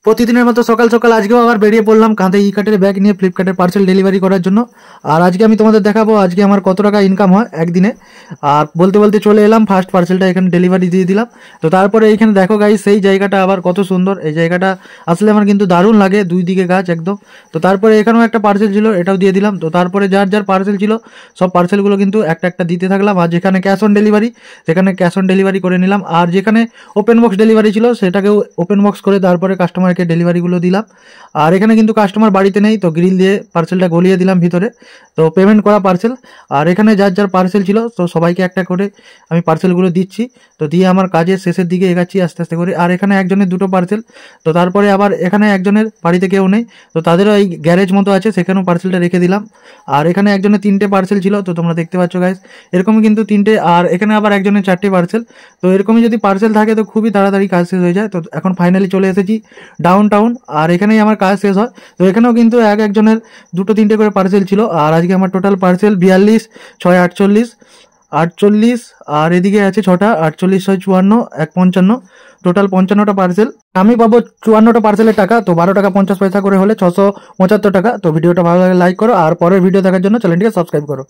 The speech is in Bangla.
প্রতিদিনের মতো সকাল সকাল আজকেও আবার বেরিয়ে পড়লাম কাঁধে ই কার্টের ব্যাগ নিয়ে ফ্লিপকার্টের পার্সেল ডেলিভারি করার জন্য। আর আজকে আমি তোমাদের দেখাবো আজকে আমার কত টাকা ইনকাম হয় একদিনে। আর বলতে বলতে চলে এলাম, ফার্স্ট পার্সেলটা এখানে ডেলিভারি দিয়ে দিলাম। তো তারপরে এইখানে দেখো গাইস, সেই জায়গাটা আবার কত সুন্দর। এই জায়গাটা আসলে আমার কিন্তু দারুণ লাগে, দুই দিকে গাছ একদম। তো তারপরে এখানেও একটা পার্সেল ছিল, এটাও দিয়ে দিলাম। তো তারপরে যার যার পার্সেল ছিল সব পার্সেলগুলো কিন্তু একটা একটা দিতে থাকলাম। আর যেখানে ক্যাশ অন ডেলিভারি সেখানে ক্যাশ অন ডেলিভারি করে নিলাম। আর যেখানে ওপেন বক্স ডেলিভারি ছিল সেটাকেও ওপেন বক্স করে তারপরে কাস্টমারকে ডেলিভারিগুলো দিলাম। আর এখানে কিন্তু কাস্টমার বাড়িতে নেই, তো গ্রিল দিয়ে পার্সেলটা গলিয়ে দিলাম ভিতরে। তো পেমেন্ট করা পার্সেল। আর এখানে যার যার পার্সেল ছিল তো সবাইকে একটা করে আমি পার্সেলগুলো দিচ্ছি। তো দিয়ে আমার কাজের শেষের দিকে এগাচ্ছি আস্তে আস্তে করে। আর এখানে একজনের দুটো পার্সেল। তো তারপরে আবার এখানে একজনের বাড়িতে কেউ নেই, তো তাদেরও এই গ্যারেজ মতো আছে, সেখানেও পার্সেলটা রেখে দিলাম। আর এখানে একজনের 3টে পার্সেল ছিল, তো তোমরা দেখতে পাচ্ছ গাইস এরকমই কিন্তু 3টে। আর এখানে আবার একজনের 4টে পার্সেল। তো এরকমই যদি পার্সেল থাকে তো খুবই তাড়াতাড়ি কাজ শেষ হয়ে যায়। তো এখন ফাইনালি চলে এসেছি ডাউন টাউন, আর এখানেই আমার কাজ শেষ হয়। তো এখানেও কিন্তু একজনের 2-3টে করে পার্সেল ছিল। আর আজকে আমার টোটাল পার্সেল 42, 6 48, 48। আর এদিকে আছে 6টা, 48, 6 54, 1 55, টোটাল 55টা পার্সেল। আমি পাবো 54টা পার্সেলের টাকা। তো 12 টাকা 50 পয়সা করে হলে 675 টাকা। তো ভিডিওটা ভালো লাগে লাইক করো, আর পরের ভিডিও দেখার জন্য চ্যানেলটিকে সাবস্ক্রাইব করো।